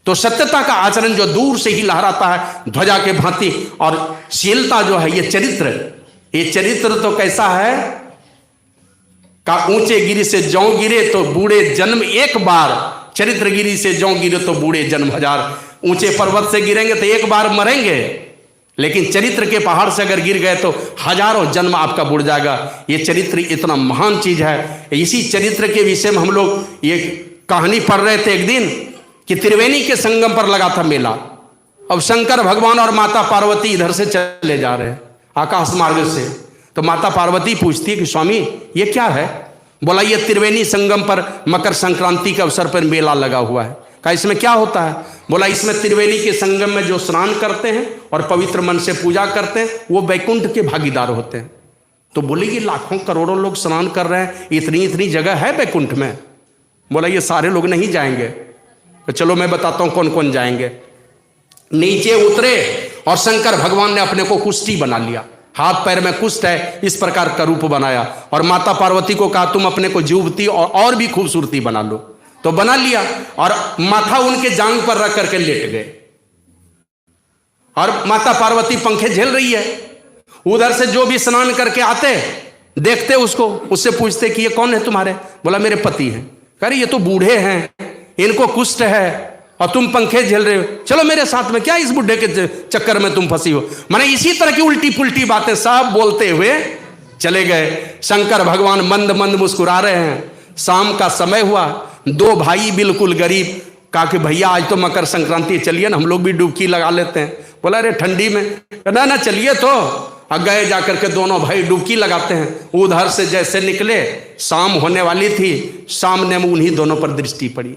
तो सत्यता का आचरण जो दूर से ही लहराता है ध्वजा के भांति, और शीलता जो है ये चरित्र तो कैसा है का ऊंचे गिरी से जौ गिरे तो बूढ़े जन्म एक बार, चरित्र गिरी से जौ गिरे तो बूढ़े जन्म हजार। ऊंचे पर्वत से गिरेंगे तो एक बार मरेंगे, लेकिन चरित्र के पहाड़ से अगर गिर गए तो हजारों जन्म आपका बुड़ जाएगा। ये चरित्र इतना महान चीज है। इसी चरित्र के विषय में हम लोग ये कहानी पढ़ रहे थे एक दिन कि त्रिवेणी के संगम पर लगा था मेला। अब शंकर भगवान और माता पार्वती इधर से चले जा रहे हैं आकाश मार्ग से, तो माता पार्वती पूछती है कि स्वामी ये क्या है? बोला ये त्रिवेणी संगम पर मकर संक्रांति के अवसर पर मेला लगा हुआ है। कहा इसमें क्या होता है? बोला इसमें त्रिवेणी के संगम में जो स्नान करते हैं और पवित्र मन से पूजा करते हैं वो वैकुंठ के भागीदार होते हैं। तो बोले ये लाखों करोड़ों लोग स्नान कर रहे हैं, इतनी जगह है वैकुंठ में? बोला ये सारे लोग नहीं जाएंगे। तो चलो मैं बताता हूं कौन कौन जाएंगे। नीचे उतरे और शंकर भगवान ने अपने को कुष्ठी बना लिया, हाथ पैर में कुष्ठ है इस प्रकार का रूप बनाया, और माता पार्वती को कहा तुम अपने को युवती और भी खूबसूरती बना लो। तो बना लिया और माथा उनके जांग पर रख करके लेट गए, और माता पार्वती पंखे झेल रही है। उधर से जो भी स्नान करके आते देखते उसको, उससे पूछते कि ये कौन है तुम्हारे? बोला मेरे पति हैं। कह रही ये तो बूढ़े हैं, इनको कुष्ठ है और तुम पंखे झेल रहे हो, चलो मेरे साथ में, क्या इस बुढ़े के चक्कर में तुम फंसी हो? माने इसी तरह की उल्टी पुल्टी बातें सब बोलते हुए चले गए। शंकर भगवान मंद मंद मुस्कुरा रहे हैं। शाम का समय हुआ, दो भाई बिल्कुल गरीब कहा कि भैया आज तो मकर संक्रांति, चलिए ना हम लोग भी डुबकी लगा लेते हैं। बोला अरे ठंडी में? ना चलिए। तो गए जाकर के दोनों भाई डुबकी लगाते हैं। उधर से जैसे निकले शाम होने वाली थी, सामने में उन्हीं दोनों पर दृष्टि पड़ी।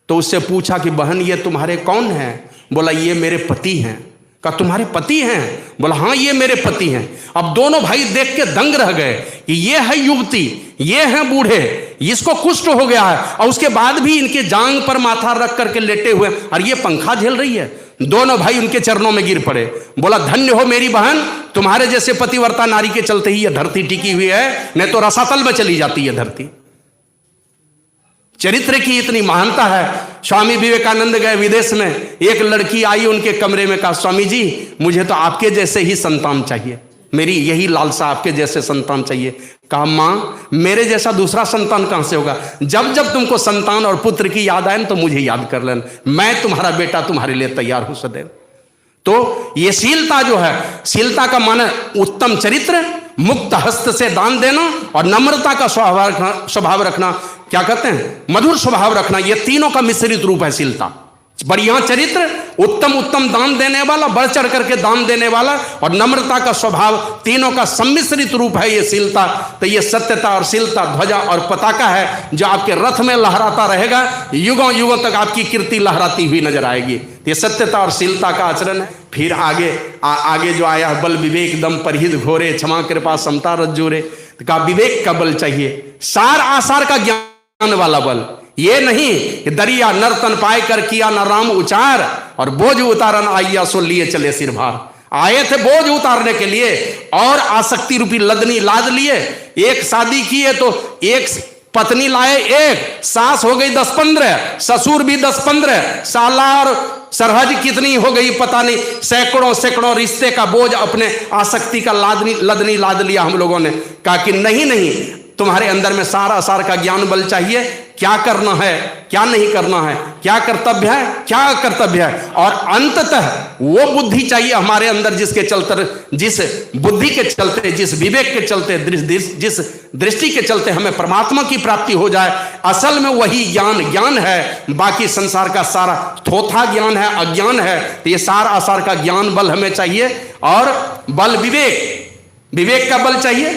तो उससे पूछा कि बहन ये तुम्हारे कौन हैं? बोला ये मेरे पति हैं। कहा तुम्हारे पति हैं? बोला हाँ ये मेरे पति हैं। अब दोनों भाई देख के दंग रह गए कि ये है युवती, ये है बूढ़े, इसको कुष्ठ हो गया है और उसके बाद भी इनके जांग पर माथा रख करके लेटे हुए, और ये पंखा झेल रही है। दोनों भाई उनके चरणों में गिर पड़े। बोला धन्य हो मेरी बहन, तुम्हारे जैसे पतिव्रता नारी के चलते ही यह धरती टिकी हुई है, नहीं तो रसातल में चली जाती है धरती। चरित्र की इतनी महानता है। स्वामी विवेकानंद गए विदेश में, एक लड़की आई उनके कमरे में, कहा स्वामी जी मुझे तो आपके जैसे ही संतान चाहिए, मेरी यही लालसा आपके जैसे संतान चाहिए। कहा माँ मेरे जैसा दूसरा संतान कहां से होगा? जब जब तुमको संतान और पुत्र की याद आए तो मुझे याद कर लेना, मैं तुम्हारा बेटा तुम्हारे लिए तैयार हूं सदैव। तो ये शीलता जो है, शीलता का माने उत्तम चरित्र, मुक्त हस्त से दान देना और नम्रता का स्वभाव रखना, क्या कहते हैं मधुर स्वभाव रखना, ये तीनों का मिश्रित रूप है शीलता। बढ़िया चरित्र, उत्तम दान देने वाला, बढ़ चढ़ करके दान देने वाला, और नम्रता का स्वभाव, तीनों का सम्मिश्रित रूप है ये शीलता। तो ये सत्यता और शीलता ध्वजा और पताका है जो आपके रथ में लहराता रहेगा, युगों युगों तक आपकी कीर्ति लहराती हुई नजर आएगी। ये सत्यता और शीलता का आचरण है। फिर आगे जो आया, बल विवेक दम परहित घोरे, क्षमा कृपा समता रज्जोरे। तो कहा विवेक का बल चाहिए, सार आसार का ज्ञान वाला बल, ये नहीं कि दरिया नर्तन पाए कर किया न राम उचार और बोझ उतारन आइया सो लिए चले सिर भार। आए थे बोझ उतारने के लिए और आसक्ति रूपी लदनी लाद लिए। एक शादी की है तो एक पत्नी लाए, एक सास हो गई 10-15, ससुर भी 10-15, सालार सरहज कितनी हो गई पता नहीं, सैकड़ों रिश्ते का बोझ अपने आसक्ति का लदनी लाद लिया हम लोगों ने। कहा कि नहीं, तुम्हारे अंदर में सारा सार का ज्ञान बल चाहिए, क्या करना है क्या नहीं करना है, क्या कर्तव्य है, और अंततः वो बुद्धि चाहिए हमारे अंदर जिसके चलते, जिस बुद्धि के चलते, जिस विवेक के चलते, जिस दृष्टि के चलते हमें परमात्मा की प्राप्ति हो जाए। असल में वही ज्ञान है, बाकी संसार का सारा थोथा ज्ञान है, अज्ञान है। तो ये सार आसार का ज्ञान बल हमें चाहिए, और बल विवेक का बल चाहिए,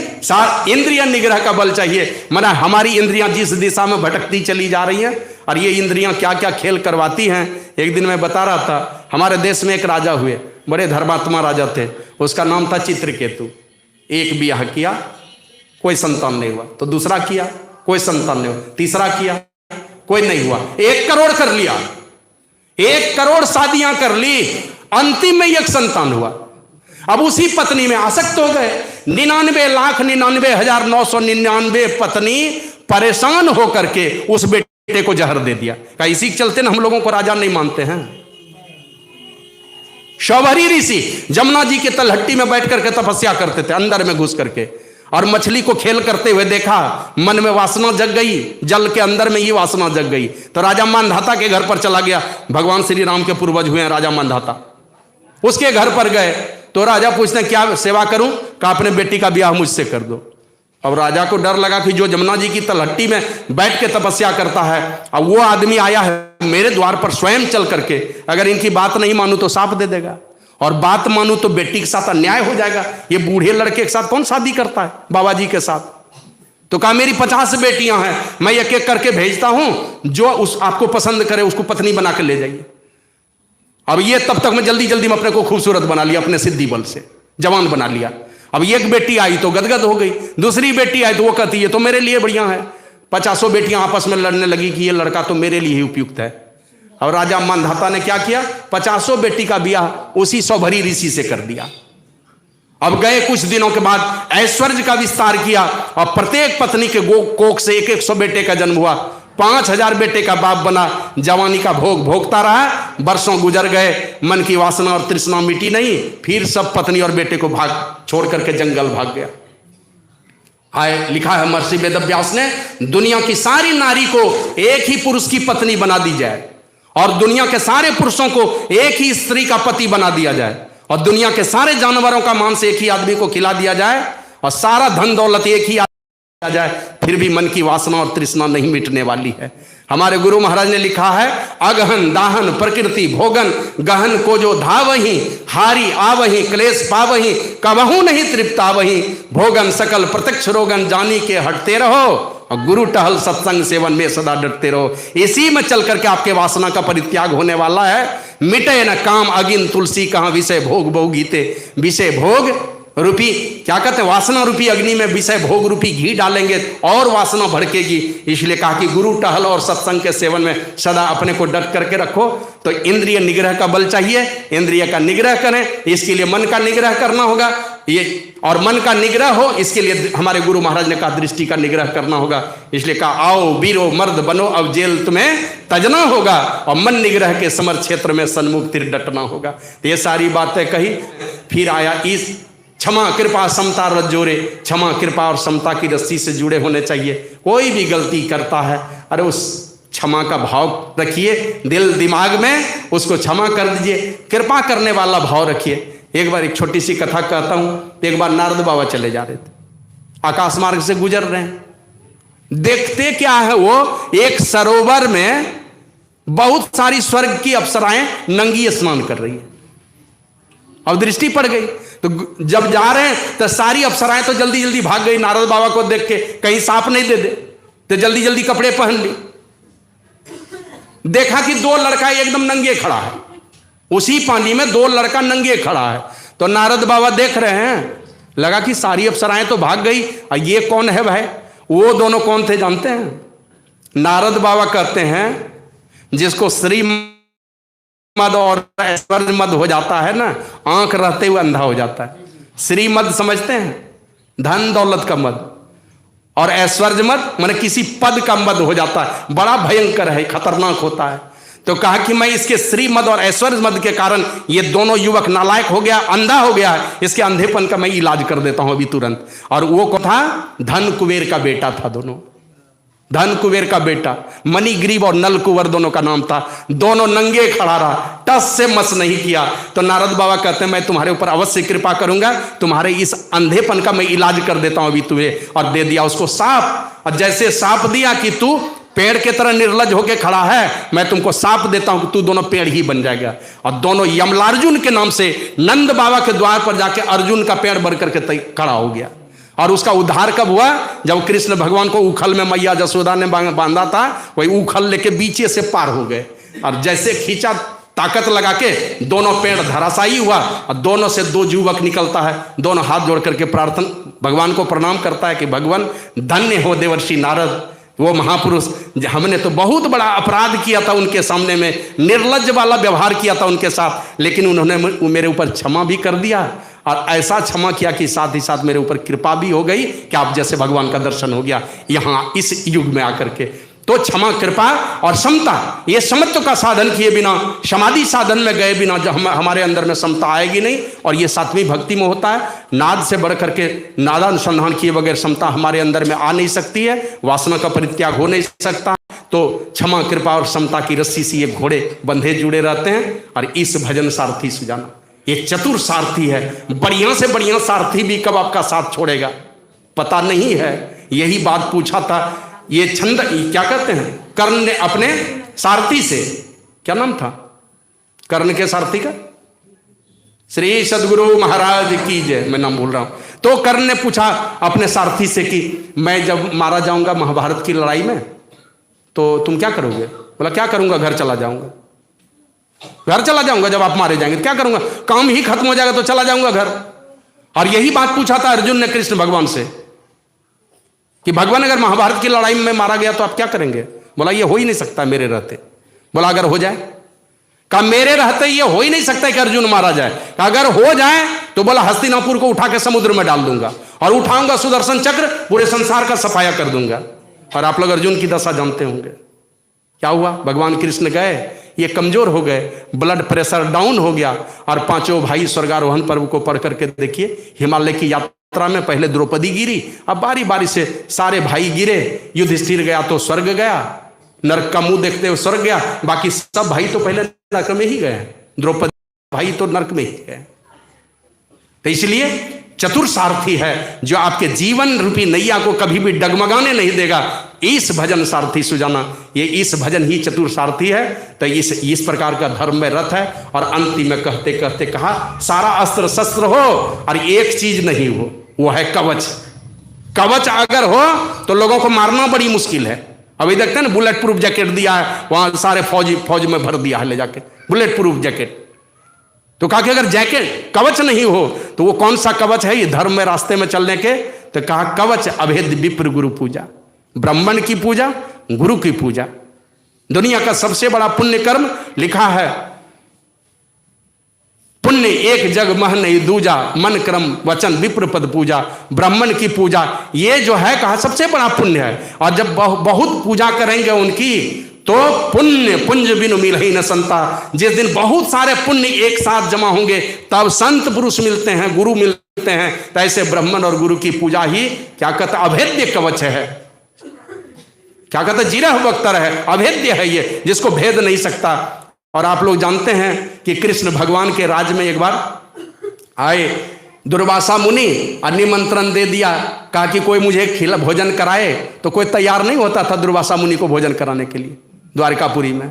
इंद्रिय निग्रह का बल चाहिए। माना हमारी इंद्रियां जिस दिशा में भटकती चली जा रही हैं, और ये इंद्रियां क्या क्या खेल करवाती हैं। एक दिन मैं बता रहा था, हमारे देश में एक राजा हुए, बड़े धर्मात्मा राजा थे, उसका नाम था चित्रकेतु। एक ब्याह किया, कोई संतान नहीं हुआ, तो दूसरा किया, कोई संतान नहीं हुआ, तीसरा किया, कोई नहीं हुआ, 1 करोड़ कर लिया, 1 करोड़ शादियां कर ली, अंतिम में 1 संतान हुआ। अब उसी पत्नी में आसक्त हो गए। 99,99,999 पत्नी परेशान होकर के उस बेटे बेटे को जहर दे दिया। कहा इसी के चलते ना हम लोगों को राजा नहीं मानते हैं। शौभरी ऋषि जमुना जी के तलहट्टी में बैठ करके तपस्या करते थे, अंदर में घुस करके, और मछली को खेल करते हुए देखा, मन में वासना जग गई, जल के अंदर में ये वासना जग गई, तो राजा मानधाता के घर पर चला गया। भगवान श्री राम के पूर्वज हुए हैं राजा मानधाता, उसके घर पर गए तो राजा पूछते क्या सेवा करूं? कहा अपने बेटी का ब्याह मुझसे कर दो। अब राजा को डर लगा कि जो जमुना जी की तलहट्टी में बैठ के तपस्या करता है, अब वो आदमी आया है मेरे द्वार पर स्वयं चल करके, अगर इनकी बात नहीं मानू तो साप दे देगा, और बात मानू तो बेटी के साथ अन्याय हो जाएगा। ये बूढ़े लड़के के साथ कौन शादी करता है बाबा जी के साथ? तो कहा मेरी 50 बेटियां हैं, मैं एक एक करके भेजता हूं, जो उस आपको पसंद करे उसको पत्नी बना के ले जाइए। अब ये तब तक मैं जल्दी जल्दी में अपने को खूबसूरत बना लिया, अपने सिद्धि बल से जवान बना लिया। अब एक बेटी आई तो गदगद हो गई, दूसरी बेटी आई तो वो कहती है तो मेरे लिए बढ़िया है। 50 बेटियां आपस में लड़ने लगी कि ये लड़का तो मेरे लिए ही उपयुक्त है। और राजा मानधाता ने क्या किया? 50 बेटी का ब्याह उसी शौभरी ऋषि से कर दिया। अब गए कुछ दिनों के बाद ऐश्वर्य का विस्तार किया, और प्रत्येक पत्नी के कोख से 100 बेटे का जन्म हुआ। 5000 बेटे का बाप बना, जवानी का भोग भोगता रहा। वर्षों गुजर गए, मन की वासना और तृष्णा मिटी नहीं, फिर सब पत्नी और बेटे को भाग छोड़ करके जंगल भाग गया। आए लिखा है महर्षि वेदव्यास ने, दुनिया की सारी नारी को एक ही पुरुष की पत्नी बना दी जाए, और दुनिया के सारे पुरुषों को एक ही स्त्री का पति बना दिया जाए, और दुनिया के सारे जानवरों का मांस एक ही आदमी को खिला दिया जाए, और सारा धन दौलत एक ही आ जाए, फिर भी मन की वासना और तृष्णा नहीं मिटने वाली है। हमारे गुरु महाराज ने लिखा है, अगहन दाहन प्रकृति भोगन गहन को जो धावही, हारी आवही क्लेश पावही, कबहू नहीं तृप्तावही, भोगन सकल प्रत्यक्ष रोगन जानी के हटते रहो, और गुरु टहल सत्संग सेवन में सदा डटते रहो। इसी में चल करके आपके वासना का परित्याग होने वाला है। मिटे न काम अगिन तुलसी कहाँ, विषय भोग बहु गीते, विषय भोग रूपी क्या कहते हैं, वासना रूपी अग्नि में विषय भोग रूपी घी डालेंगे और वासना भड़केगी। इसलिए कहा कि गुरु टहल और सत्संग के सेवन में सदा अपने को डट करके रखो। तो इंद्रिय निग्रह का बल चाहिए, इंद्रिय का निग्रह करें, इसके लिए मन का निग्रह करना होगा। ये और मन का निग्रह हो इसके लिए हमारे गुरु महाराज ने कहा दृष्टि का निग्रह करना होगा। इसलिए कहा आओ वीरो मर्द बनो, अब जेल तुम्हें तजना होगा, और मन निग्रह के समर क्षेत्र में सन्मुख तिर डटना होगा। तो ये सारी बातें कही। फिर आया इस क्षमा कृपा समता रज्जोरे, क्षमा कृपा और समता की रस्सी से जुड़े होने चाहिए। कोई भी गलती करता है, अरे उस क्षमा का भाव रखिए दिल दिमाग में, उसको क्षमा कर दीजिए, कृपा करने वाला भाव रखिए। एक बार एक छोटी सी कथा कहता हूं। एक बार नारद बाबा चले जा रहे थे, आकाश मार्ग से गुजर रहे हैं, देखते क्या है वो एक सरोवर में बहुत सारी स्वर्ग की अप्सराएं नंगी स्नान कर रही है। अब दृष्टि पड़ गई, तो जब जा रहे हैं तो सारी अप्सराएं तो जल्दी जल्दी भाग गई नारद बाबा को देख के, कहीं सांप नहीं दे दे, तो जल्दी जल्दी कपड़े पहन ली। देखा कि 2 लड़का एकदम नंगे खड़ा है, उसी पानी में 2 लड़का नंगे खड़ा है। तो नारद बाबा देख रहे हैं, लगा कि सारी अप्सराएं तो भाग गई, और ये कौन है भाई? वो दोनों कौन थे जानते हैं? नारद बाबा कहते हैं जिसको श्रीमद और ऐश्वर्य मद हो जाता है ना, आंख रहते हुए अंधा हो जाता है। श्रीमद समझते हैं, धन दौलत का मद, और ऐश्वर्य मद माने किसी पद का मद हो जाता है, बड़ा भयंकर है, खतरनाक होता है। तो कहा कि मैं इसके श्रीमद और ऐश्वर्य मद के कारण ये दोनों युवक नालायक हो गया, अंधा हो गया, इसके अंधेपन का मैं इलाज कर देता हूं अभी तुरंत। और वो को था धन कुबेर का बेटा था, दोनों धन कुबेर का बेटा, मणिग्रीव और नल कुंवर दोनों का नाम था। दोनों नंगे खड़ा रहा, टस से मस नहीं किया। तो नारद बाबा कहते हैं मैं तुम्हारे ऊपर अवश्य कृपा करूंगा, तुम्हारे इस अंधेपन का मैं इलाज कर देता हूं अभी तुम्हें। और दे दिया उसको साप, और जैसे साप दिया कि तू पेड़ के तरह निर्लज होके खड़ा है, मैं तुमको साप देता हूं कि तू दोनों पेड़ ही बन जाएगा। और दोनों यमलार्जुन के नाम से नंद बाबा के द्वार पर जाके अर्जुन का पेड़ बन करके खड़ा हो गया। और उसका उद्धार कब हुआ? जब कृष्ण भगवान को उखल में मैया जसोदा ने बांधा था, वही उखल लेके बीचे से पार हो गए, और जैसे खींचा ताकत लगा के दोनों पेड़ धराशायी हुआ, और दोनों से 2 युवक निकलता है, दोनों हाथ जोड़ करके प्रार्थना भगवान को प्रणाम करता है कि भगवान धन्य हो देवर्षि नारद, वो महापुरुष, हमने तो बहुत बड़ा अपराध किया था उनके सामने में, निर्लज्ज वाला व्यवहार किया था उनके साथ, लेकिन उन्होंने मेरे ऊपर क्षमा भी कर दिया, और ऐसा क्षमा किया कि साथ ही साथ मेरे ऊपर कृपा भी हो गई कि आप जैसे भगवान का दर्शन हो गया यहाँ इस युग में आकर के। तो क्षमा, कृपा और समता, ये समत्व का साधन किए बिना, समाधि साधन में गए बिना जो हमारे अंदर में समता आएगी नहीं। और ये सातवीं भक्ति में होता है। नाद से बढ़ करके नादानुसंधान किए बगैर समता हमारे अंदर में आ नहीं सकती है, वासना का परित्याग हो नहीं सकता। तो क्षमा, कृपा और समता की रस्सी से ये घोड़े बंधे जुड़े रहते हैं। और इस भजन सारथी सुजाना ये चतुर सारथी है। बढ़िया से बढ़िया सारथी भी कब आपका साथ छोड़ेगा पता नहीं है। यही बात पूछा था ये छंद, क्या कहते हैं, कर्ण ने अपने सारथी से, क्या नाम था कर्ण के सारथी का, श्री सदगुरु महाराज की जय, मैं नाम भूल रहा हूं। तो कर्ण ने पूछा अपने सारथी से कि मैं जब मारा जाऊंगा महाभारत की लड़ाई में तो तुम क्या करोगे? बोला क्या करूंगा, घर चला जाऊंगा। घर चला जाऊंगा जब आप मारे जाएंगे, क्या करूंगा, काम ही खत्म हो जाएगा तो चला जाऊंगा घर। और यही बात पूछा था अर्जुन ने कृष्ण भगवान से कि भगवान अगर महाभारत की लड़ाई में मारा गया तो आप क्या करेंगे? बोला ये हो ही नहीं सकता मेरे रहते। बोला अगर हो जाए? कहा मेरे रहते ये हो ही नहीं सकता कि अर्जुन मारा जाए। अगर हो जाए तो बोला हस्तिनापुर को उठा के समुद्र में डाल दूंगा और उठाऊंगा सुदर्शन चक्र, पूरे संसार का सफाया कर दूंगा। और आप लोग अर्जुन की दशा जानते होंगे क्या हुआ। भगवान कृष्ण गए, ये कमजोर हो गए, ब्लड प्रेशर डाउन हो गया और पांचों भाई स्वर्गारोहण पर्व को पढ़ करके देखिए, हिमालय की यात्रा में पहले द्रौपदी गिरी, अब बारी बारी से सारे भाई गिरे। युधिष्ठिर गया तो स्वर्ग गया, नरक का मुंह देखते हुए स्वर्ग गया, बाकी सब भाई तो पहले नरक में ही गए, द्रौपदी भाई तो नरक में ही गए। तो इसलिए चतुर सारथी है जो आपके जीवन रूपी नैया को कभी भी डगमगाने नहीं देगा। इस भजन सारथी सुजाना, ये इस भजन ही चतुर सारथी है। तो इस प्रकार का धर्म में रथ है। और अंतिम में कहते कहते कहा सारा अस्त्र शस्त्र हो और एक चीज नहीं हो, वो है कवच। कवच अगर हो तो लोगों को मारना बड़ी मुश्किल है। अभी देखते हैं ना, बुलेट प्रूफ जैकेट दिया है, वहां सारे फौज में भर दिया है ले जाके बुलेट प्रूफ जैकेट। तो कहा कि अगर जैकेट कवच नहीं हो तो वो कौन सा कवच है ये धर्म में रास्ते में चलने के? तो कहा कवच अभेद विप्र गुरु पूजा, ब्राह्मण की पूजा, गुरु की पूजा। दुनिया का सबसे बड़ा पुण्य कर्म लिखा है, पुण्य एक जग मह नहीं दूजा, मन क्रम वचन विप्र पद पूजा। ब्राह्मण की पूजा ये जो है कहा सबसे बड़ा पुण्य है। और जब बहुत पूजा करेंगे उनकी तो पुण्य पुंज बिनु मिल ही न संता। जिस दिन बहुत सारे पुण्य एक साथ जमा होंगे तब संत पुरुष मिलते हैं, गुरु मिलते हैं। तो ऐसे ब्राह्मण और गुरु की पूजा ही क्या कहता अभेद्य कवच है, क्या कहता जिरह बख्तर है, अभेद्य है ये, जिसको भेद नहीं सकता। और आप लोग जानते हैं कि कृष्ण भगवान के राज में एक बार आए दुर्वासा मुनि और निमंत्रण दे दिया, कहा कि कोई मुझे भोजन कराए। तो कोई तैयार नहीं होता था दुर्वासा मुनि को भोजन कराने के लिए द्वारकापुरी में।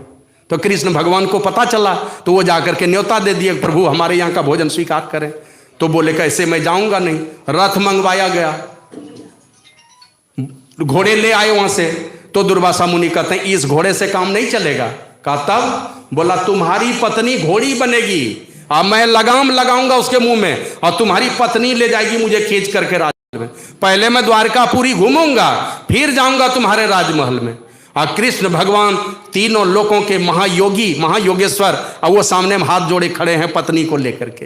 तो कृष्ण भगवान को पता चला तो वो जाकर के न्योता दे दिए, प्रभु हमारे यहाँ का भोजन स्वीकार करें। तो बोले कैसे मैं जाऊंगा नहीं। रथ मंगवाया गया, घोड़े ले आए वहां से। तो दुर्वासा मुनि कहते हैं इस घोड़े से काम नहीं चलेगा। कहा तब? बोला तुम्हारी पत्नी घोड़ी बनेगी और मैं लगाम लगाऊंगा उसके मुंह में और तुम्हारी पत्नी ले जाएगी मुझे खींच करके राजमहल में। पहले मैं द्वारकापुरी घूमूंगा फिर जाऊंगा तुम्हारे राजमहल में। और कृष्ण भगवान तीनों लोकों के महायोगी महायोगेश्वर, और वो सामने में हाथ जोड़े खड़े हैं पत्नी को लेकर के।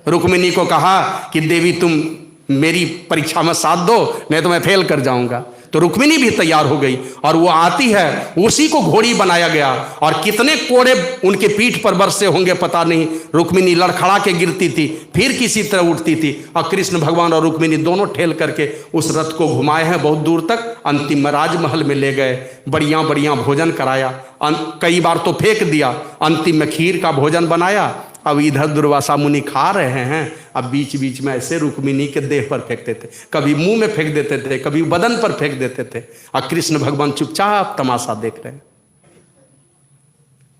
रुक्मिणी को कहा कि देवी तुम मेरी परीक्षा में साथ दो, नहीं तो मैं फेल कर जाऊंगा। तो रुक्मिणी भी तैयार हो गई और वो आती है, उसी को घोड़ी बनाया गया। और कितने कोड़े उनके पीठ पर बरसे होंगे पता नहीं। रुक्मिणी लड़खड़ा के गिरती थी, फिर किसी तरह उठती थी। और कृष्ण भगवान और रुक्मिणी दोनों ठेल करके उस रथ को घुमाए हैं बहुत दूर तक। अंतिम में राजमहल में ले गए, बढ़िया बढ़िया भोजन कराया, कई बार तो फेंक दिया, अंतिम में खीर का भोजन बनाया। अब इधर दुर्वासा मुनि खा रहे हैं, अब बीच बीच में ऐसे रुक्मिणी के देह पर फेंकते थे, कभी मुंह में फेंक देते थे, कभी बदन पर फेंक देते थे। और कृष्ण भगवान चुपचाप तमाशा देख रहे हैं।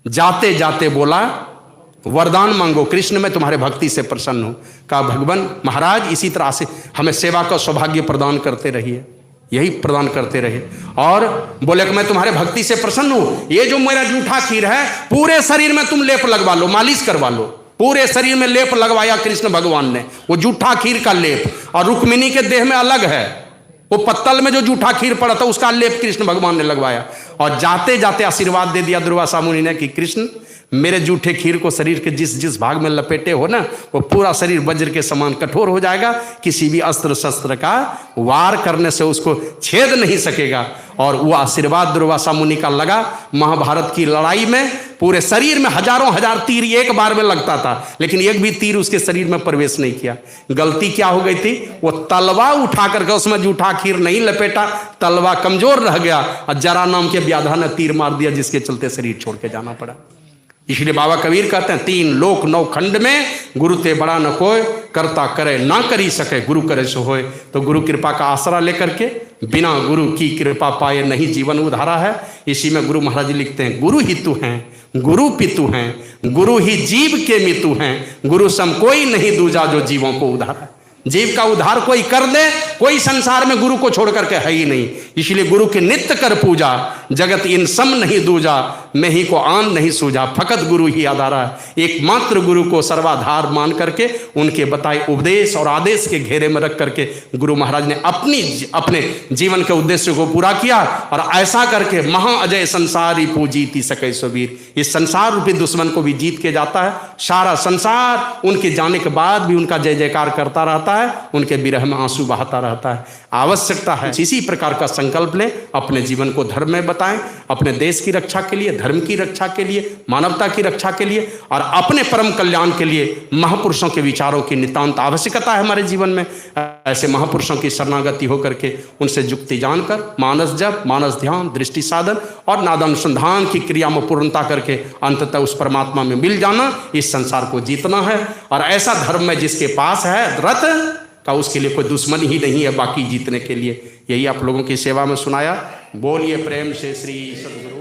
जाते जाते बोला वरदान मांगो कृष्ण, मैं तुम्हारे भक्ति से प्रसन्न हूं। कहा भगवान महाराज इसी तरह से हमें सेवा का सौभाग्य प्रदान करते रहिए, यही प्रदान करते रहे। और बोले कि मैं तुम्हारे भक्ति से प्रसन्न हूं, ये जो मेरा जूठा खीर है पूरे शरीर में तुम लेप लगवा लो, मालिश करवा लो। पूरे शरीर में लेप लगवाया कृष्ण भगवान ने, वो जूठा खीर का लेप। और रुक्मिणी के देह में अलग है, वो पत्तल में जो जूठा खीर पड़ा था उसका लेप कृष्ण भगवान ने लगवाया। और जाते जाते आशीर्वाद दे दिया दुर्वासा मुनि ने कि कृष्ण मेरे जूठे खीर को शरीर के जिस जिस भाग में लपेटे हो ना, वो पूरा शरीर वज्र के समान कठोर हो जाएगा, किसी भी अस्त्र शस्त्र का वार करने से उसको छेद नहीं सकेगा। और वो आशीर्वाद दुर्वासा मुनि का लगा। महाभारत की लड़ाई में पूरे शरीर में हजारों हजार तीर एक बार में लगता था, लेकिन एक भी तीर उसके शरीर में प्रवेश नहीं किया। गलती क्या हो गई थी, वो तलवा उठा करके उसमें जूठा खीर नहीं लपेटा, तलवा कमजोर रह गया और जरा नाम के व्याधा ने तीर मार दिया, जिसके चलते शरीर छोड़ के जाना पड़ा। इसलिए बाबा कबीर कहते हैं, 3 लोक 9 खंड में गुरु ते बड़ा न कोय, करता करे ना करी सके, गुरु करे सो होए। तो गुरु कृपा का आसरा लेकर के बिना गुरु की कृपा पाए नहीं जीवन उधारा है। इसी में गुरु महाराज जी लिखते हैं, गुरु ही तू हैं, गुरु पितु हैं, गुरु ही जीव के मितु हैं, गुरु सम कोई नहीं दूजा जो जीवों को उधारा। जीव का उद्धार कोई कर दे, कोई संसार में गुरु को छोड़ करके है ही नहीं। इसलिए गुरु के नित्य कर पूजा, जगत इन सम नहीं दूजा, मैं ही को आन नहीं सूझा, फकत गुरु ही आधारा है। एकमात्र गुरु को सर्वाधार मान करके उनके बताए उपदेश और आदेश के घेरे में रख करके गुरु महाराज ने अपने जीवन के उद्देश्य को पूरा किया। और ऐसा करके महाअजय संसारी पूजीति सके सुबीर, इस संसार रूपी दुश्मन को भी जीत के जाता है। सारा संसार उनके जाने के बाद भी उनका जय जयकार करता रहता है, उनके विरह में आंसू बहाता रहता है। आवश्यकता है इसी प्रकार का संकल्प लें, अपने जीवन को धर्म में बताएं, अपने देश की रक्षा के लिए, धर्म की रक्षा के लिए, मानवता की रक्षा के लिए और अपने परम कल्याण के लिए महापुरुषों के विचारों की नितांत आवश्यकता है हमारे जीवन में। ऐसे महापुरुषों की शरणागति होकर के उनसे युक्ति जानकर मानस जप, मानस ध्यान, दृष्टि साधन और नादानुसंधान की क्रिया में पूर्णता करके अंततः उस परमात्मा में मिल जाना, इस संसार को जीतना है। और ऐसा धर्म में जिसके पास है रथ का, उसके लिए कोई दुश्मन ही नहीं है बाकी जीतने के लिए। यही आप लोगों की सेवा में सुनाया। बोलिए प्रेम से श्री सद्गुरु।